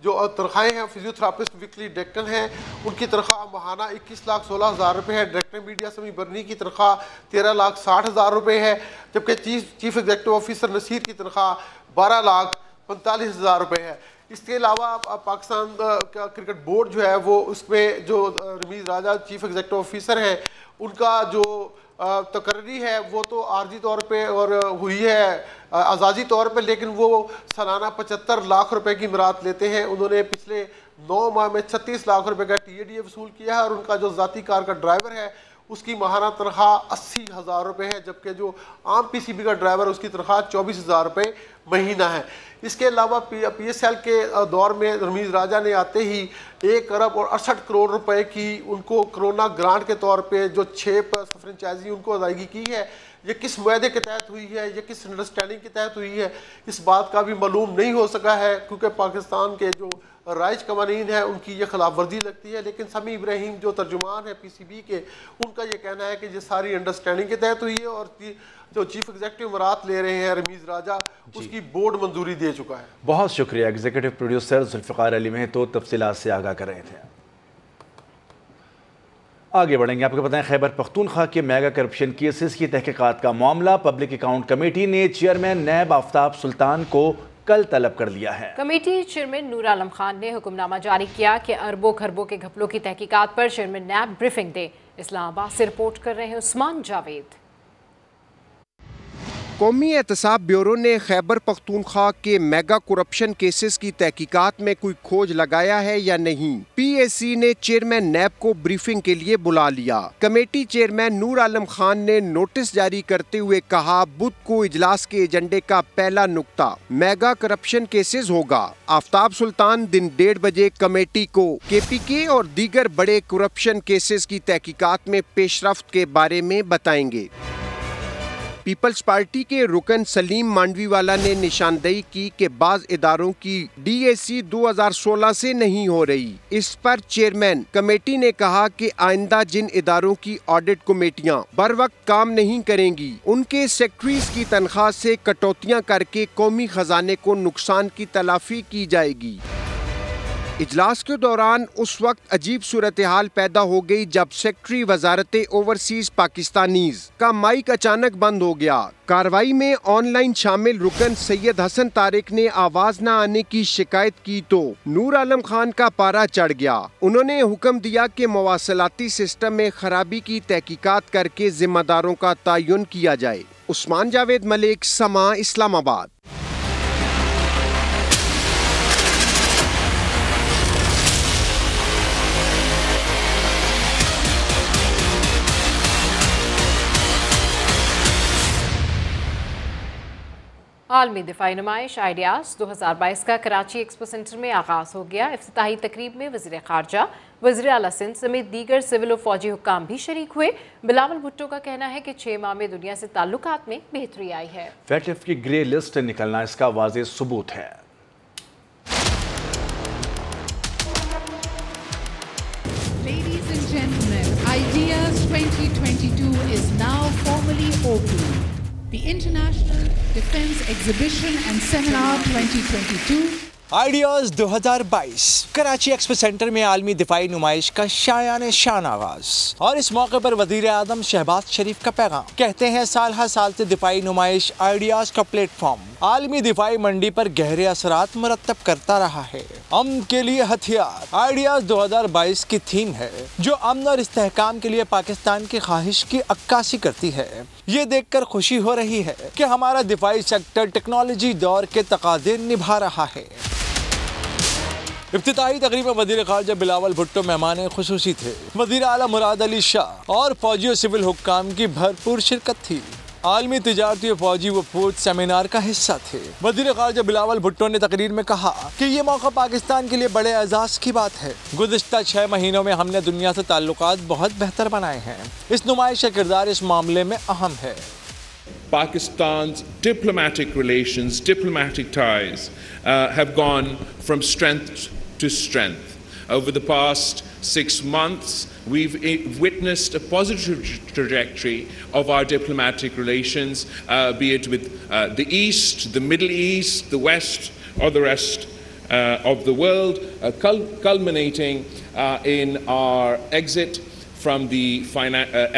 जो तनख्वाहें हैं, फिजियोथेरापिस्ट वीकली डायरेक्टर हैं, उनकी तनख्वाह माहाना 21 लाख 16 हज़ार रुपये है। डायरेक्टर मीडिया समी बर्नी की तनख्वाह 13 लाख 60 हज़ार रुपये है। जबकि चीफ एग्जीक्यूटिव ऑफिसर नसीर की तनख्वाह 12 लाख 45 हज़ार रुपये है। इसके अलावा पाकिस्तान का क्रिकेट बोर्ड जो है वो उसमें जो रमीज़ राजा चीफ एग्जीक्यूटिव ऑफिसर हैं, उनका जो तकर्री है वो तो आर्जी तौर पे और हुई है आज़ादी तौर पे, लेकिन वो सालाना 75 लाख रुपए की मिरात लेते हैं। उन्होंने पिछले 9 माह में 36 लाख रुपए का TADA वसूल किया है। और उनका जो ज़ाती कार का ड्राइवर है उसकी माहाना तनख्वाह 80 हज़ार रुपये है। जबकि जो आम PCB का ड्राइवर है उसकी तनख्वाह 24 हज़ार रुपये महीना है। इसके अलावा PSL के दौर में रमीज़ राजा ने आते ही 1 अरब और 68 करोड़ रुपए की उनको कोरोना ग्रांट के तौर पे जो 6 फ्रेंचाइजी उनको अदायगी की है। ये किस मुआहदे के तहत हुई है, ये किस अंडरस्टैंडिंग के तहत हुई है, इस बात का भी मालूम नहीं हो सका है, क्योंकि पाकिस्तान के जो राइज कवानीन है उनकी ये खिलाफ वर्जी लगती है। लेकिन समी इब्राहिम जो तर्जुमान है PCB के, उनका ये कहना है कि ये सारी अंडरस्टैंडिंग के तहत हुई है। और जो चीफ एग्जीक्यूटिव मरात ले रहे हैं रमीज़ राजा, उसकी बोर्ड मंजूरी दे चुका है। बहुत शुक्रिया। एग्जीक्यूटिव प्रोड्यूसर जुल्फिकार अली महतो तफसीलात से आगाह कर रहे थे। आगे बढ़ेंगे। आपको बताएं, खैबर पख्तूनख्वा के मेगा करप्शन केसेस की तहकीकात का मामला। पब्लिक अकाउंट कमेटी ने चेयरमैन नैब आफ्ताब सुल्तान को कल तलब कर लिया है। कमेटी चेयरमैन नूर आलम खान ने हुक्मनामा जारी किया कि अरबों खरबों के घपलों की तहकीकात पर चेयरमैन नैब ब्रीफिंग दे। इस्लामाबाद से रिपोर्ट कर रहे हैं उस्मान जावेद। कौमी एहतसाब ब्यूरो ने खैबर पख्तूनख्वा के मेगा करप्शन केसेस की तहकीकात में कोई खोज लगाया है या नहीं। PAC ने चेयरमैन नैब को ब्रीफिंग के लिए बुला लिया। कमेटी चेयरमैन नूर आलम खान ने नोटिस जारी करते हुए कहा, बुध को इजलास के एजेंडे का पहला नुक्ता मेगा करप्शन केसेस होगा। आफ्ताब सुल्तान दिन 1:30 बजे कमेटी को KPK और दीगर बड़े करप्शन केसेस की तहकीकात में पेशरफ्त के बारे में बताएंगे। पीपल्स पार्टी के रुकन सलीम मांडवीवाला ने निशानदेही की कि बाज़ इदारों की DAC 2016 से नहीं हो रही। इस पर चेयरमैन कमेटी ने कहा कि आइंदा जिन इदारों की ऑडिट कमेटियां बर वक्त काम नहीं करेंगी, उनके सेक्रेटरीज की तनख्वाह से कटौतियां करके कौमी खजाने को नुकसान की तलाफी की जाएगी। इजलास के दौरान उस वक्त अजीब सूरत हाल पैदा हो गई जब सेक्रेटरी वजारत ओवरसीज पाकिस्तानीज का माइक अचानक बंद हो गया। कार्रवाई में ऑनलाइन शामिल रुकन सैयद हसन तारिक ने आवाज न आने की शिकायत की तो नूर आलम खान का पारा चढ़ गया। उन्होंने हुक्म दिया कि मवासलाती सिस्टम में खराबी की तहकीकात करके जिम्मेदारों का तयन किया जाए। उस्मान जावेद मलिक, समा, इस्लामाबाद। आलमी दिफाई नुमाइश आइडियाज़ 2022 का कराची एक्सपो सेंटर में आगाज़ हो गया। इफ्तिताही तकरीब में वज़ीर ख़ारजा, वज़ीर आला सिंध समेत दीगर सिविल और फौजी हुक्काम भी शरीक हुए। बिलावल भुट्टो का कहना है कि 6 माह में दुनिया से ताल्लुकात में बेहतरी आई है। फैटिफ की ग्रे लिस्ट निकलना इसका वाज़ेह सबूत है। Ladies and gentlemen, Ideas 2022 is now formally open. The International Defence Exhibition and Seminar 2022 ideas 2022 Karachi expo centre में आलमी दिफाई नुमाइश का शायान शान आगाज। और इस मौके पर वज़ीर आज़म शहबाज शरीफ का पैगाम। कहते हैं साल हर साल से दिफाई नुमाइश आइडियाज़ का प्लेटफॉर्म आलमी दिफाई मंडी पर गहरे असरात मुरतब करता रहा है। अमन के लिए हथियार आइडियाज़ 2022 की थीम है, जो अमन और इस्तेहकाम के लिए पाकिस्तान की ख्वाहिश की अक्कासी करती है। ये देखकर खुशी हो रही है कि हमारा दिफाई सेक्टर टेक्नोलॉजी दौर के तकाज़े निभा रहा है। इफ्तिताही तकरीब में वज़ीर ख़ारजा बिलावल भुट्टो मेहमान खुसूसी थे। वज़ीर आला मुराद अली शाह और फौजी और सिविल हुक्काम की भरपूर शिरकत थी। आलमी तिजारती और फौजी वफूद सेमिनार का हिस्सा थे। वज़ीर ख़ारजा बिलावल भुट्टो ने तकरीर में कहा कि ये मौका पाकिस्तान के लिए बड़े एजाज़ की बात है। गुज़िश्ता 6 महीनों में हमने दुनिया से ताल्लुकात बहुत बेहतर बनाए हैं। इस नुमाइश का किरदार इस मामले में अहम है। Pakistan's diplomatic relations, diplomatic ties have gone from strength to strength. Over the past 6 months, we've witnessed a positive trajectory of our diplomatic relations, be it with the East, the Middle East, the West, or the rest of the world, culminating in our exit from the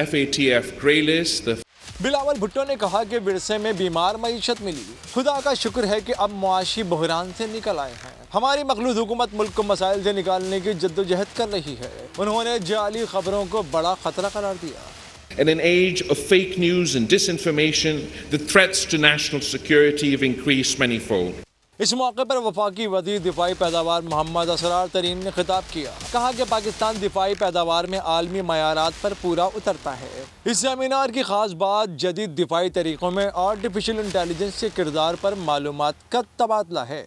FATF grey list. Bilawal Bhutto ने कहा कि विरसे में बीमार मईशत मिली। खुदा का शुक्र है कि अब मुआशी बहरान से निकल आए हैं। हमारी मखलूत हुकूमत मुल्क को मसाइल से निकालने की जद्दोजहद कर रही है। उन्होंने जाली खबरों को बड़ा खतरा करार दिया। In an age of fake news and disinformation, the threats to national security have increased manifold. इस मौके पर वफाकी वज़ीर दिफाई पैदावार मोहम्मद असरार तरीन ने खिताब किया। कहा कि पाकिस्तान दिफाई पैदावार में आलमी मयारात पर पूरा उतरता है। इस सेमिनार की खास बात जदीद दिफाई तरीक़ों में आर्टिफिशियल इंटेलिजेंस के किरदार पर मालूमात का तबादला है।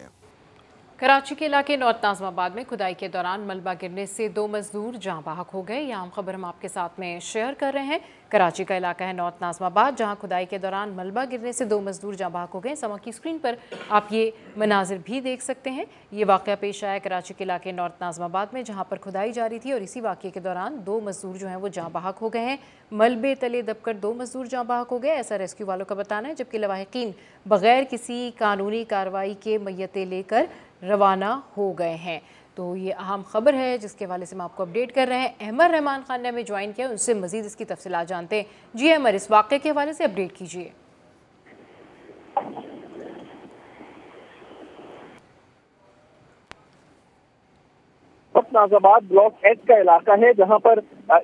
कराची के इलाके नॉर्थ नाज़माबाद में खुदाई के दौरान मलबा गिरने से 2 मजदूर जाँ बहक हो गए। यह आम खबर हम आपके साथ में शेयर कर रहे हैं। कराची का इलाका है नॉर्थ नाज़माबाद, जहां खुदाई के दौरान मलबा गिरने से 2 मजदूर जाँ बहक हो गए। समा की स्क्रीन पर आप ये मनाजिर भी देख सकते हैं। ये वाक़या पेश आया कराची के इलाके नॉर्थ नाज़माबाद में, जहाँ पर खुदाई जारी थी और इसी वाक़े के दौरान 2 मजदूर जो हैं वो जाँ बहक हो गए हैं। मलबे तले दबकर 2 मजदूर जाँ बहक हो गए, ऐसा रेस्क्यू वालों का बताना है। जबकि लवाहिकीन बग़ैर किसी कानूनी कार्रवाई के मैयतें लेकर रवाना हो गए हैं। तो ये अहम खबर है जिसके हवाले से हम आपको अपडेट कर रहे हैं। अहमद रहमान खान ने हमें ज्वाइन किया, उनसे मजीद इसकी तफसीलात जानते हैं। जी अहमद, इस वाक़े के हवाले से अपडेट कीजिए। नाज़ाबाद ब्लॉक एच का इलाका है, जहां पर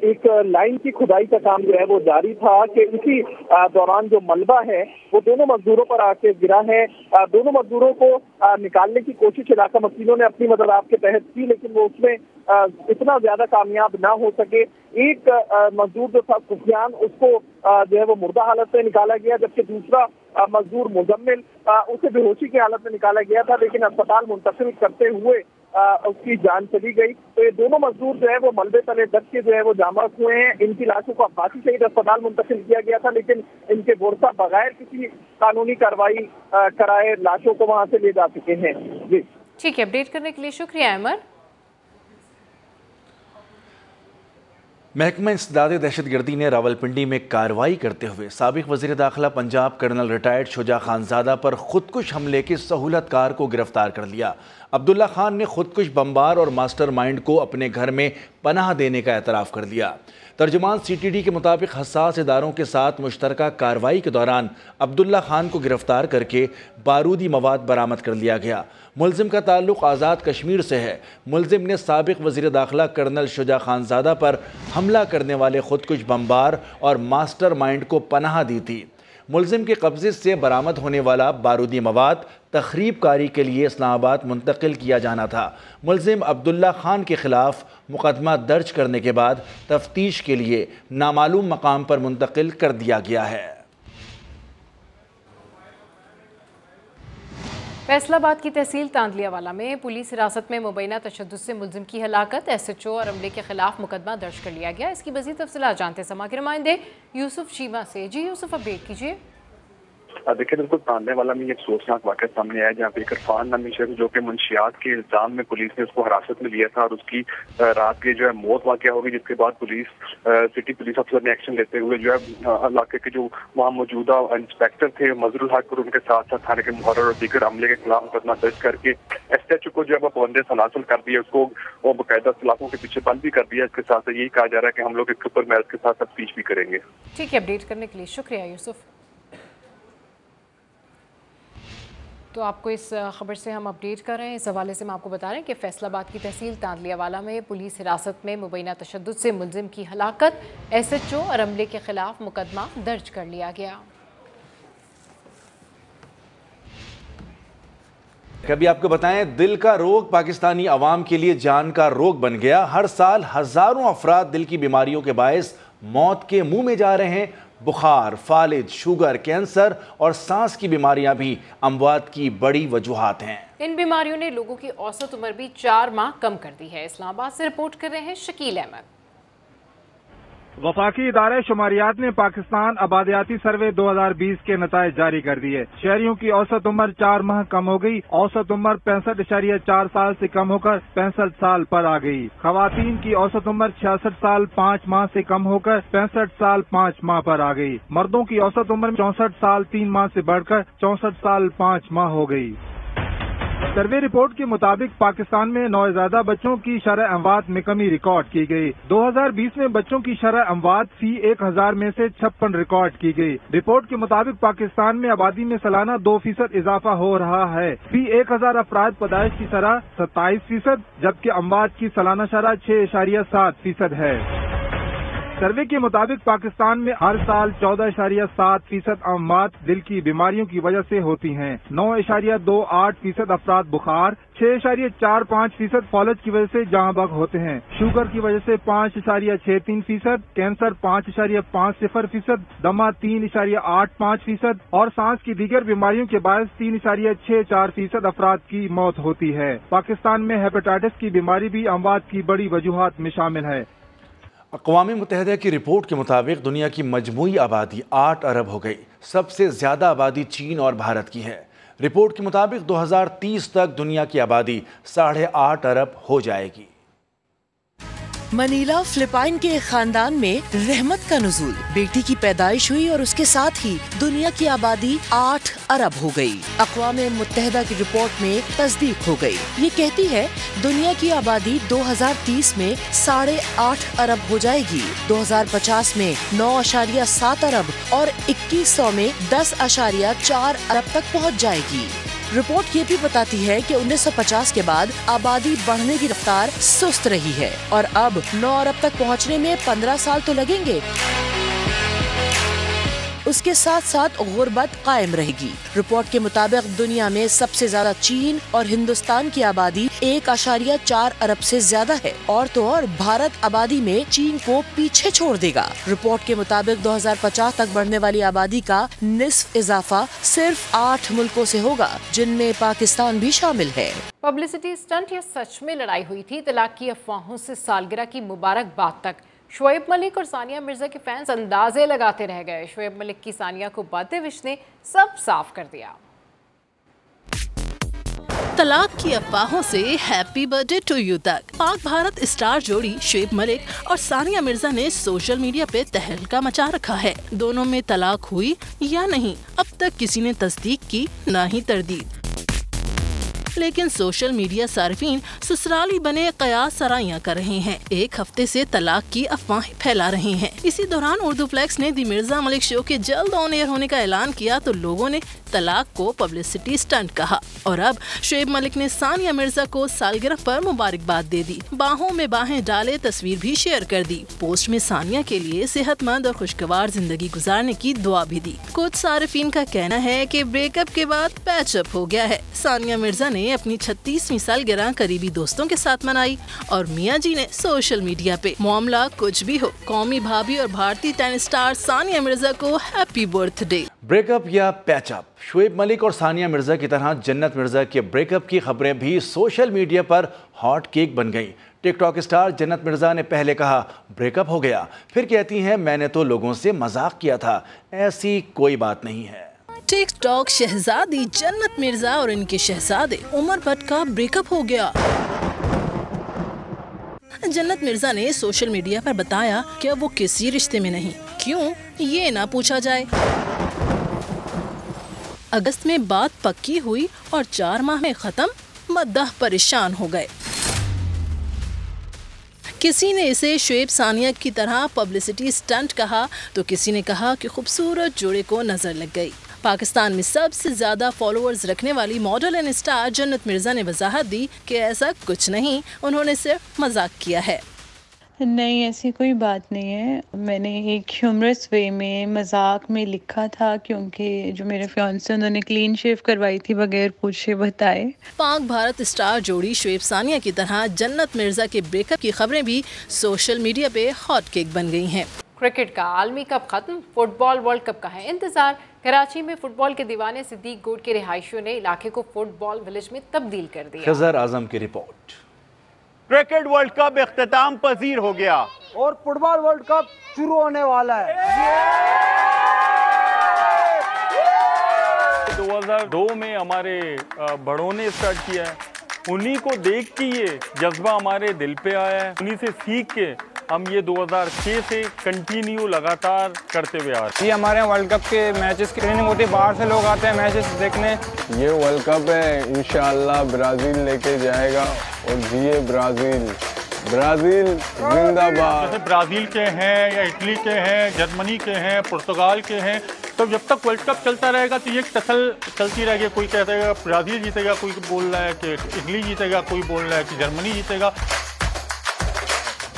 एक लाइन की खुदाई का काम जो है वो जारी था कि इसी दौरान जो मलबा है वो दोनों मजदूरों पर आके गिरा है। दोनों मजदूरों को निकालने की कोशिश इलाका वकीलों ने अपनी मदद आपके तहत की, लेकिन वो उसमें इतना ज्यादा कामयाब ना हो सके। एक मजदूर जो था सुफियान, उसको जो है वो मुर्दा हालत में निकाला गया, जबकि दूसरा मजदूर मुजम्मिल उसे बेहोशी की हालत में निकाला गया था, लेकिन अस्पताल मुंतकिल करते हुए उसकी जान चली गई। तो ये दोनों मजदूर जो है वो मलबे तले दब के जो है वो जाँ बहक हुए हैं। इनकी लाशों को अब्बासी शहीद अस्पताल मुंतकिल किया गया था, लेकिन इनके बोरसा बगैर किसी कानूनी कार्रवाई कराए लाशों को वहां से ले जा चुके हैं। जी ठीक है, अपडेट करने के लिए शुक्रिया अहमद। महकमा इंसदाद दहशतगर्दी ने रावलपिंडी में कार्रवाई करते हुए साबिक वज़ीर दाखिला पंजाब कर्नल रिटायर्ड शुजा खानजादा पर खुदकुश हमले के सहूलतकार को गिरफ्तार कर लिया। अब्दुल्ला खान ने खुदकुश बमबार और मास्टरमाइंड को अपने घर में पनाह देने का एतराफ़ कर लिया। तर्जुमान CTD के मुताबिक हसास इदारों के साथ मुश्तरका कार्रवाई के दौरान अब्दुल्ला खान को गिरफ्तार करके बारूदी मवाद बरामद कर लिया गया। मुलजिम का ताल्लुक़ आज़ाद कश्मीर से है। मुलजिम ने साबिक वज़ीर दाखिला कर्नल शुजा खानजादा पर हमला करने वाले खुदकुश बमबार और मास्टरमाइंड को पनाह दी थी। मुलजिम के कब्ज़े से बरामद होने वाला बारूदी मवाद तखरीब कारी के लिए इस्लामाबाद मुंतकिल किया जाना था। मुलजिम अब्दुल्ला खान के ख़िलाफ़ मुकदमा दर्ज करने के बाद तफ्तीश के लिए नामालूम मकाम पर मुंतकिल कर दिया गया है। फैसलाबाद की तहसील तांदलियावाला में पुलिस हिरासत में मुबैना तशद्दुद से मुलजिम की हलाकत, SHO और अमले के खिलाफ मुकदमा दर्ज कर लिया गया। इसकी मज़ीद तफसीलात जानते समा के नुमाइंदे यूसुफ शीमा से। जी यूसुफ, अपडेट कीजिए। देखिए, बिल्कुल तांदलियावाला में एक सोचनाक वाक़या सामने आया जहाँ पे एक इरफान नामी शख्स जो कि मंशियात के इल्जाम में पुलिस ने उसको हिरासत में लिया था और उसकी रात के जो है मौत वाक़या हो गई, जिसके बाद पुलिस सिटी पुलिस अफसर ने एक्शन लेते हुए जो है इलाके के जो वहाँ मौजूदा इंस्पेक्टर थे मजरुल हक और उनके साथ साथ थाने के मुहर्रर और दीगर अमले के खिलाफ मुकदमा दर्ज करके SHO को जो है वो बंदे सलासल कर दिया, उसको वो बाकायदा सलाखों के पीछे बंद भी कर दिया। इसके साथ यही कहा जा रहा है कि हम लोग इसके ऊपर महज के साथ तफ्तीश भी करेंगे। ठीक है, अपडेट करने के लिए शुक्रिया यूसुफ। तो आपको इस खबर से हम अपडेट कर रहे हैं। इस हवाले से हम आपको बता रहे हैं कि फैसलाबाद की तहसील तांदलियावाला में पुलिस हिरासत में मुबैना तशद्दुद से मुलजिम की हलाकत, SHO और अमले के खिलाफ मुकदमा दर्ज कर लिया गया। कभी आपको बताएं, दिल का रोग पाकिस्तानी अवाम के लिए जान का रोग बन गया। हर साल हजारों अफराद दिल की बीमारियों के बायस मौत के मुंह में जा रहे हैं। बुखार, फालिज, शुगर, कैंसर और सांस की बीमारियां भी अमवात की बड़ी वजूहात हैं। इन बीमारियों ने लोगों की औसत उम्र भी 4 माह कम कर दी है। इस्लामाबाद से रिपोर्ट कर रहे हैं शकील अहमद। वफाकी इदारे शुमारियात ने पाकिस्तान आबादियाती सर्वे 2020 के नताइज जारी कर दिए। शहरियों की औसत उम्र 4 माह कम हो गई। औसत उम्र 65.4 साल से कम होकर 65 साल पर आ गई। खवातीन की औसत उम्र 66 साल 5 माह से कम होकर 65 साल 5 माह पर आ गई। मर्दों की औसत उम्र 64 साल 3 माह से बढ़कर 64 साल 5 माह हो गई। सर्वे रिपोर्ट के मुताबिक पाकिस्तान में नौज़ायदा बच्चों की शरह अमवात में कमी रिकॉर्ड की गई। 2020 में बच्चों की शरह अमवात फी 1000 में से 56 रिकॉर्ड की गई। रिपोर्ट के मुताबिक पाकिस्तान में आबादी में सालाना 2% इजाफा हो रहा है। फी 1000 अफराद पैदाइश की शरह 27%, जबकि अमवात की सालाना शरह 6.7% है। सर्वे के मुताबिक पाकिस्तान में हर साल 14.7% अमवात दिल की बीमारियों की वजह से होती हैं। 9.28% अफराद बुखार, 6.45% फौलज की वजह से जहां बग होते हैं। शुगर की वजह से 5.63%, कैंसर 5.50%, दमा 3.85% और सांस की दीगर बीमारियों के बायस 3.64% अफराद की मौत होती है। पाकिस्तान में हेपेटाइटिस की बीमारी भी अमवात की बड़ी वजूहात में शामिल है। अक़वाम मुत्तहिदा की रिपोर्ट के मुताबिक दुनिया की मजमूई आबादी 8 अरब हो गई। सबसे ज़्यादा आबादी चीन और भारत की है। रिपोर्ट के मुताबिक 2030 तक दुनिया की आबादी 8.5 अरब हो जाएगी। मनीला फिलिपाइन के एक खानदान में रहमत का नुज़ूल, बेटी की पैदाइश हुई और उसके साथ ही दुनिया की आबादी 8 अरब हो गई। अक़वाम मुत्तहिदा की रिपोर्ट में तस्दीक हो गई। ये कहती है दुनिया की आबादी 2030 में 8.5 अरब हो जाएगी, 2050 में 9.7 अरब और 2100 में 10.4 अरब तक पहुँच जाएगी। रिपोर्ट ये भी बताती है कि 1950 के बाद आबादी बढ़ने की रफ्तार सुस्त रही है और अब 9 अरब तक पहुंचने में 15 साल तो लगेंगे। उसके साथ साथ गुर्बत कायम रहेगी। रिपोर्ट के मुताबिक दुनिया में सबसे ज्यादा चीन और हिंदुस्तान की आबादी 1.4 अरब से ज्यादा है और तो और भारत आबादी में चीन को पीछे छोड़ देगा। रिपोर्ट के मुताबिक 2050 तक बढ़ने वाली आबादी का निस्फ इजाफा सिर्फ 8 मुल्कों से होगा, जिनमें पाकिस्तान भी शामिल है। पब्लिसिटी स्टंट या सच में लड़ाई हुई थी? तलाक की अफवाहों से सालगिरह की मुबारकबाद तक शोएब मलिक और सानिया मिर्जा के फैंस अंदाजे लगाते रह गए। शोएब मलिक की सानिया को बातें विश ने सब साफ कर दिया। तलाक की अफवाहों से हैप्पी बर्थडे टू यू तक पाक भारत स्टार जोड़ी शोएब मलिक और सानिया मिर्जा ने सोशल मीडिया पे तहलका मचा रखा है। दोनों में तलाक हुई या नहीं, अब तक किसी ने तस्दीक की न ही तरदीद। लेकिन सोशल मीडिया सार्फिन ससुराली बने कयास सराइयां कर रहे हैं। एक हफ्ते से तलाक की अफवाहें फैला रहे हैं। इसी दौरान उर्दू फ्लेक्स ने दी मिर्जा मलिक शो के जल्द ऑन एयर होने का ऐलान किया तो लोगों ने तलाक को पब्लिसिटी स्टंट कहा और अब शोएब मलिक ने सानिया मिर्जा को सालगिरह पर मुबारकबाद दे दी। बाहों में बाहें डाले तस्वीर भी शेयर कर दी। पोस्ट में सानिया के लिए सेहतमंद और खुशगवार जिंदगी गुजारने की दुआ भी दी। कुछ सार्फिन का कहना है कि ब्रेकअप के बाद पैचअप हो गया है। सानिया मिर्जा ने अपनी 36वीं सालगिरह करीबी दोस्तों के साथ मनाई और मियां जी ने सोशल मीडिया पे मामला कुछ भी हो, कौमी भाभी और भारतीय टेनिस स्टार सानिया मिर्जा को हैप्पी बर्थडे। ब्रेकअप या पैचअप, शुएब मलिक और सानिया मिर्जा की तरह जन्नत मिर्जा के ब्रेकअप की खबरें भी सोशल मीडिया पर हॉट केक बन गईं। टिकटॉक स्टार जन्नत मिर्जा ने पहले कहा ब्रेकअप हो गया, फिर कहती हैं मैंने तो लोगों से मजाक किया था, ऐसी कोई बात नहीं है। टिकटॉक शहजादी जन्नत मिर्जा और इनके शहजादे उमर भट्ट का ब्रेकअप हो गया। जन्नत मिर्जा ने सोशल मीडिया पर बताया कि अब वो किसी रिश्ते में नहीं, क्यों ये ना पूछा जाए। अगस्त में बात पक्की हुई और 4 माह में खत्म, मद्दाह परेशान हो गए। किसी ने इसे शुएब सानिया की तरह पब्लिसिटी स्टंट कहा तो किसी ने कहा कि खूबसूरत जोड़े को नजर लग गई। पाकिस्तान में सबसे ज्यादा फॉलोअर्स रखने वाली मॉडल एंड स्टार जन्नत मिर्जा ने वजाहत दी कि ऐसा कुछ नहीं, उन्होंने सिर्फ मजाक किया है। नहीं, ऐसी कोई बात नहीं है। मैंने एक ह्यूमरस वे में मजाक में लिखा था, क्योंकि जो मेरे फियांसे उन्होंने क्लीन शेव करवाई थी बगैर पूछे बताए। पाक भारत स्टार जोड़ी शुएब सानिया की तरह जन्नत मिर्जा के ब्रेकअप की खबरें भी सोशल मीडिया पे हॉट केक बन गई हैं। क्रिकेट का आलमी कप खत्म, फुटबॉल वर्ल्ड कप का है इंतजार। कराची में फुटबॉल के दीवाने सिद्दीक गोड के रिहायशियों ने इलाके को फुटबॉल विलेज में तब्दील कर दिया। खजर आजम की रिपोर्ट। क्रिकेट वर्ल्ड कप इख्तिताम पजीर हो गया और फुटबॉल वर्ल्ड कप शुरू होने वाला है। 2002 में हमारे बड़ों ने स्टार्ट किया है, उन्हीं को देख के ये जज्बा हमारे दिल पे आया है, उन्हीं से सीख के हम ये 2006 से कंटिन्यू लगातार करते हुए आ रहे हैं। ये हमारे यहाँ वर्ल्ड कप के मैचेस की ट्रेनिंग होती है, बाहर से लोग आते हैं मैचेस देखने। ये वर्ल्ड कप है, इंशाल्लाह ब्राजील लेके जाएगा और जिए ब्राजील, ब्राजील जिंदाबाद। जैसे ब्राजील के हैं या इटली के हैं, जर्मनी के हैं, पुर्तगाल के हैं, तो जब तक वर्ल्ड कप चलता रहेगा तो ये टसल चलती रहेगी। कोई कहता है ब्राजील जीतेगा, कोई बोल रहा है कि इटली जीतेगा, कोई बोल रहा है कि जर्मनी जीतेगा।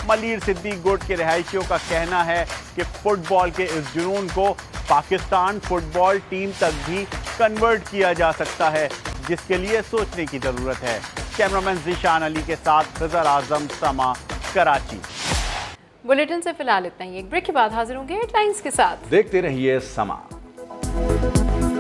मलिर सिद्दीक गोड के रिहायशियों का कहना है कि फुटबॉल के इस जुनून को पाकिस्तान फुटबॉल टीम तक भी कन्वर्ट किया जा सकता है, जिसके लिए सोचने की जरूरत है। कैमरामैन ज़ीशान अली के साथ खजर आजम, समा, कराची। बुलेटिन से फिलहाल इतना ही। एक ब्रेक के बाद हाजिर होंगे हेडलाइंस के साथ। देखते रहिए समा।